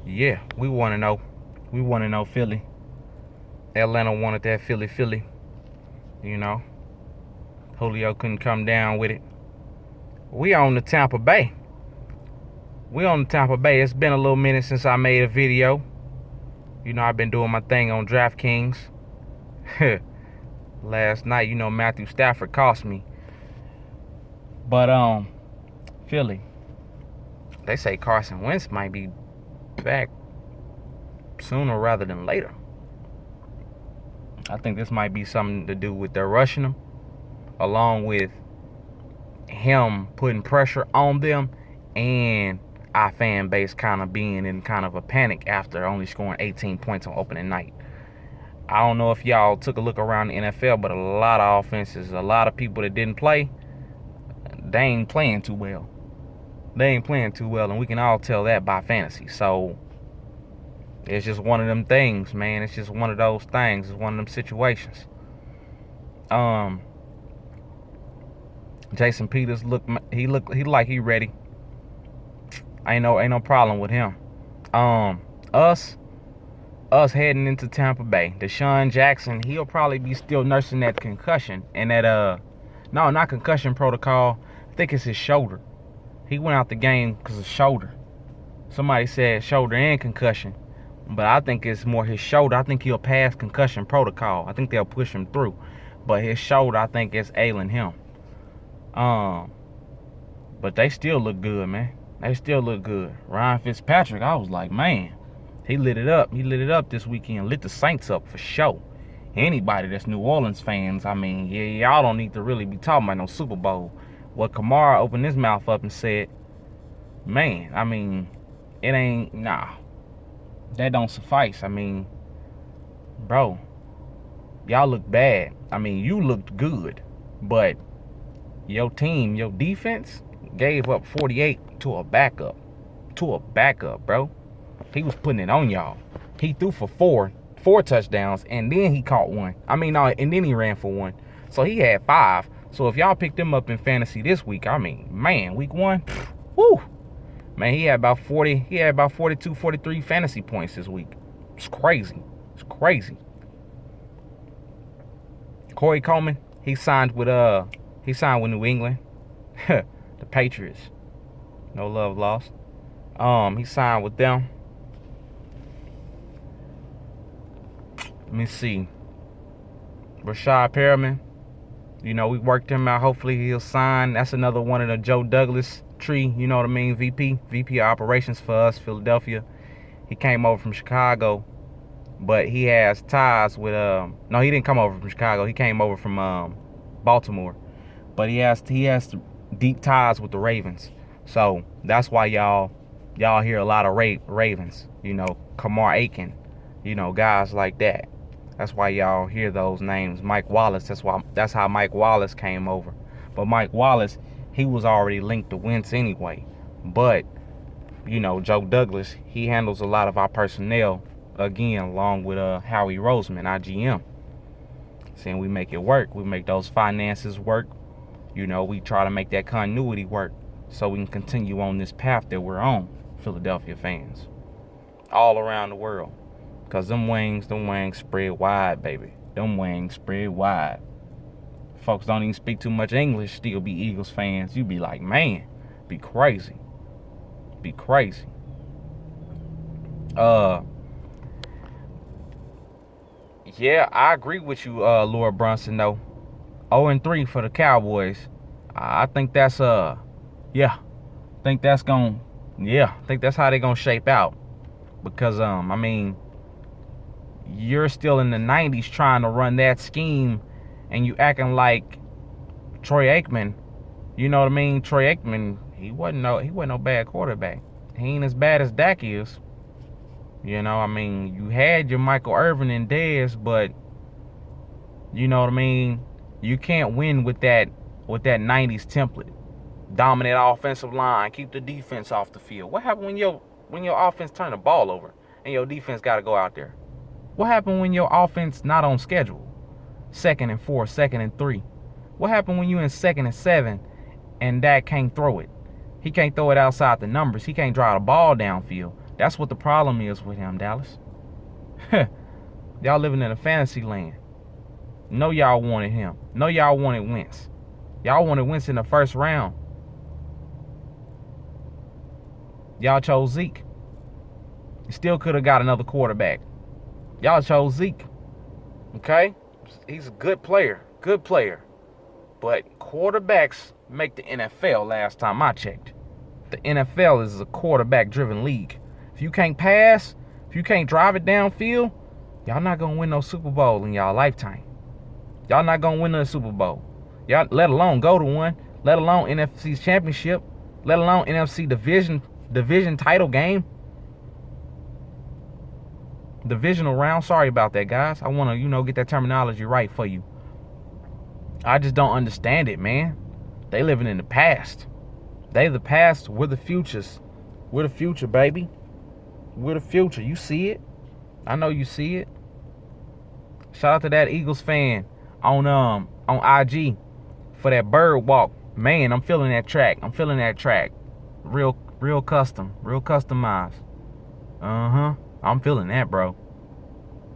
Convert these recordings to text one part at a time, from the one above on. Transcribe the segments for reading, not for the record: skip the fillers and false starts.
Yeah, we want to know. We want to know Philly. Atlanta wanted that Philly. You know, Julio couldn't come down with it. We on the Tampa Bay. We on the Tampa Bay. It's been a little minute since I made a video. You know, I've been doing my thing on DraftKings. Last night, Matthew Stafford cost me. But Philly. They say Carson Wentz might be back sooner rather than later. I think this might be something to do with their rushing him, along with him putting pressure on them, and our fan base kind of being in kind of a panic after only scoring 18 points on opening night. I don't know if y'all took a look around the NFL, but a lot of offenses, a lot of people that didn't play, they ain't playing too well. And we can all tell that by fantasy. So it's just one of them things, man. It's just one of those things. It's one of them situations. Jason Peters look like he ready. Ain't no problem with him. Us heading into Tampa Bay. Deshaun Jackson, he'll probably be still nursing that concussion and that no, not concussion protocol. I think it's his shoulder. He went out the game because of shoulder. Somebody said shoulder and concussion, but I think it's more his shoulder. I think he'll pass concussion protocol. I think they'll push him through, but his shoulder, I think, is ailing him. But they still look good, man. They still look good. Ryan Fitzpatrick, I was like, man, he lit it up. He lit it up this weekend. Lit the Saints up for sure. Anybody that's New Orleans fans, I mean, yeah, y'all don't need to really be talking about no Super Bowl. What Kamara opened his mouth up and said, man, I mean, it ain't, that don't suffice. I mean, bro, y'all look bad. I mean, you looked good, but your team, your defense gave up 48 to a backup, bro. He was putting it on y'all. He threw for four touchdowns, and then he caught one. I mean, no, and then he ran for one. So he had 5. So if y'all picked him up in fantasy this week, I mean, man, week 1, whoo, man, he had about 42, 43 fantasy points this week. It's crazy. Corey Coleman, he signed with New England, the Patriots. No love lost. He signed with them. Let me see. Rashad Perriman. We worked him out. Hopefully he'll sign. That's another one of the Joe Douglas tree, you know what I mean? VP of operations for us, Philadelphia. He came over from Chicago, but he has ties with no, he didn't come over from Chicago. He came over from Baltimore. But he has deep ties with the Ravens. So that's why y'all hear a lot of Ravens, Kamar Aiken, guys like that. That's why y'all hear those names. Mike Wallace, that's how Mike Wallace came over. But Mike Wallace, he was already linked to Wentz anyway. But, Joe Douglas, he handles a lot of our personnel, again, along with Howie Roseman, our GM. Saying we make it work. We make those finances work. We try to make that continuity work so we can continue on this path that we're on, Philadelphia fans. All around the world. Because them wings spread wide, baby. Them wings spread wide. Folks don't even speak too much English, still be Eagles fans. You be like, man, be crazy. Yeah, I agree with you, Laura Brunson, though. 0-3 for the Cowboys. I think that's I think that's how they're gonna shape out. Because I mean, you're still in the 90s trying to run that scheme, and you acting like Troy Aikman. You know what I mean? Troy Aikman, he wasn't no bad quarterback. He ain't as bad as Dak is. I mean, you had your Michael Irvin and Dez, but you know what I mean? You can't win with that 90s template. Dominate offensive line, keep the defense off the field. What happened when your offense turn the ball over and your defense got to go out there? What happened when your offense not on schedule? 2nd and 4, 2nd and 3. What happened when you in 2nd and 7 and Dak can't throw it? He can't throw it outside the numbers. He can't drive the ball downfield. That's what the problem is with him, Dallas. Y'all living in a fantasy land. No, y'all wanted him. No, y'all wanted Wentz. Y'all wanted Wentz in the first round. Y'all chose Zeke. You still could have got another quarterback. Y'all chose Zeke. Okay? He's a good player. Good player. But quarterbacks make the NFL last time I checked. The NFL is a quarterback-driven league. If you can't pass, if you can't drive it downfield, y'all not going to win no Super Bowl in y'all lifetime. Y'all not going to win no Super Bowl. Y'all, let alone go to one, let alone NFC championship, let alone NFC division title game. Divisional round. Sorry about that, guys. I want to, get that terminology right for you. I just don't understand it, man. They living in the past. They the past. We're the futures. We're the future, baby. We're the future. You see it. I know you see it. Shout out to that Eagles fan on IG for that bird walk. Man, I'm feeling that track. Real custom. Real customized. I'm feeling that, bro.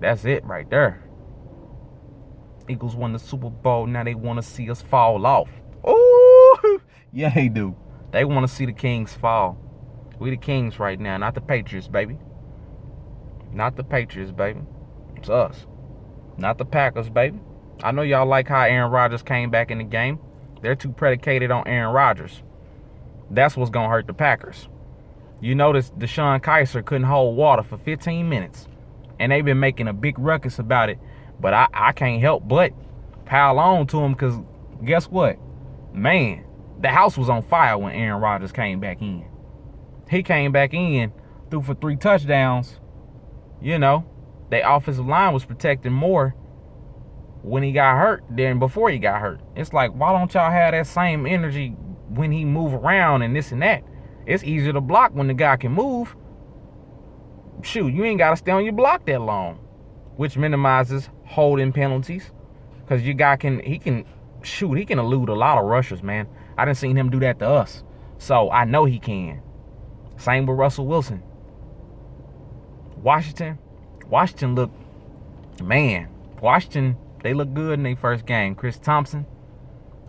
That's it right there. Eagles won the Super Bowl. Now they want to see us fall off. Ooh, yeah, they do. They want to see the Kings fall. We the Kings right now, not the Patriots, baby. Not the Patriots, baby. It's us. Not the Packers, baby. I know y'all like how Aaron Rodgers came back in the game. They're too predicated on Aaron Rodgers. That's what's going to hurt the Packers. You notice Deshaun Kaiser couldn't hold water for 15 minutes. And they've been making a big ruckus about it. But I can't help but pile on to him because guess what? Man, the house was on fire when Aaron Rodgers came back in. He came back in, threw for 3 touchdowns. Their offensive line was protecting more when he got hurt than before he got hurt. It's like, why don't y'all have that same energy when he move around and this and that? It's easier to block when the guy can move. Shoot, you ain't got to stay on your block that long, which minimizes holding penalties because your guy he can elude a lot of rushers, man. I done seen him do that to us, so I know he can. Same with Russell Wilson. Washington look, man. Washington, they look good in their first game. Chris Thompson,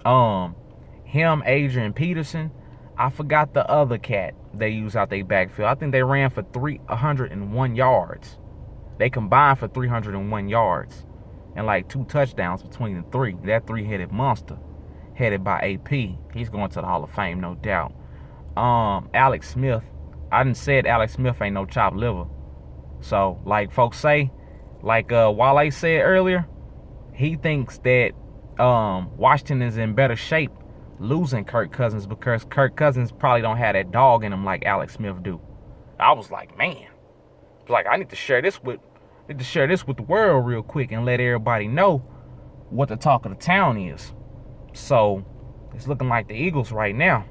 Adrian Peterson. I forgot the other cat they used out their backfield. I think they ran for 301 yards. They combined for 301 yards and like 2 touchdowns between the three. That 3-headed monster headed by AP. He's going to the Hall of Fame, no doubt. Alex Smith. I done said Alex Smith ain't no chopped liver. So, like folks say, like Wale said earlier, he thinks that Washington is in better shape losing Kirk Cousins because Kirk Cousins probably don't have that dog in him like Alex Smith do. I was like, man, I need to share this with the world real quick and let everybody know what the talk of the town is. So it's looking like the Eagles right now.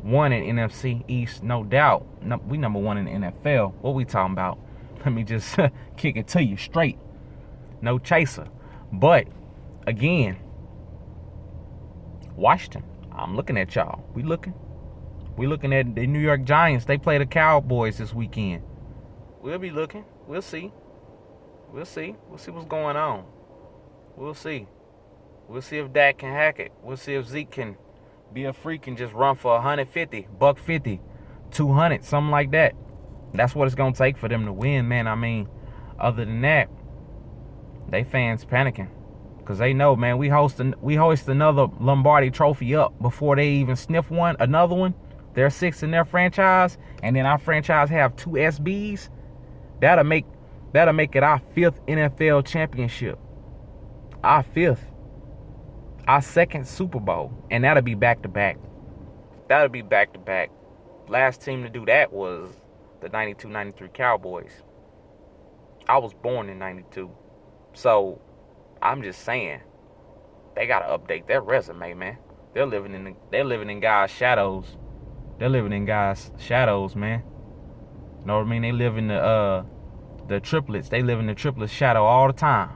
1 in NFC East, no doubt. We number 1 in the NFL. What we talking about? Let me just kick it to you straight. No chaser. But again, Washington, I'm looking at y'all. We looking at the New York Giants. They play the Cowboys this weekend. We'll be looking. We'll see. We'll see what's going on. We'll see. We'll see if Dak can hack it. We'll see if Zeke can be a freak and just run for 150, $150, 200, something like that. That's what it's going to take for them to win, man. I mean, other than that, they fans panicking. Because they know, man, we hoist another Lombardi trophy up before they even sniff another one. They're 6 in their franchise, and then our franchise have 2 SBs. That'll make it our 5th NFL championship. Our 5th. Our 2nd Super Bowl. And that'll be back-to-back. Last team to do that was the 92-93 Cowboys. I was born in 92. So I'm just saying, they gotta update their resume, man. They're living in guys' shadows. They're living in guys' shadows, man. You know what I mean? They live in the triplets. They live in the triplets shadow all the time.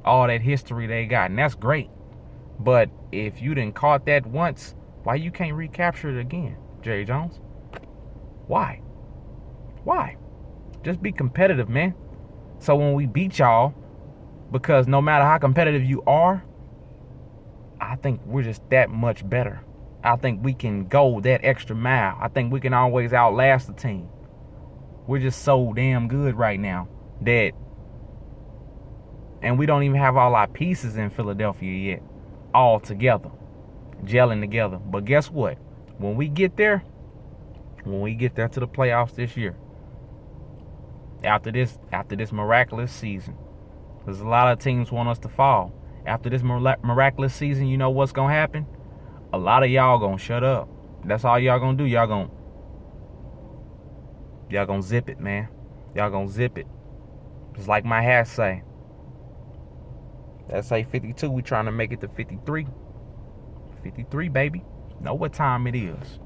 All that history they got, and that's great. But if you didn't caught that once, why you can't recapture it again, Jerry Jones? Why? Just be competitive, man. So when we beat y'all, because no matter how competitive you are, I think we're just that much better. I think we can go that extra mile. I think we can always outlast the team. We're just so damn good right now that, and we don't even have all our pieces in Philadelphia yet, all together, gelling together. But guess what? When we get there to the playoffs this year, after this miraculous season, because a lot of teams want us to fall. After this miraculous season, you know what's gonna happen? A lot of y'all gonna shut up. That's all y'all gonna do. Y'all gonna zip it, man. Y'all gonna zip it. Just like my hat say. That say 52. We trying to make it to 53. 53, baby. Know what time it is.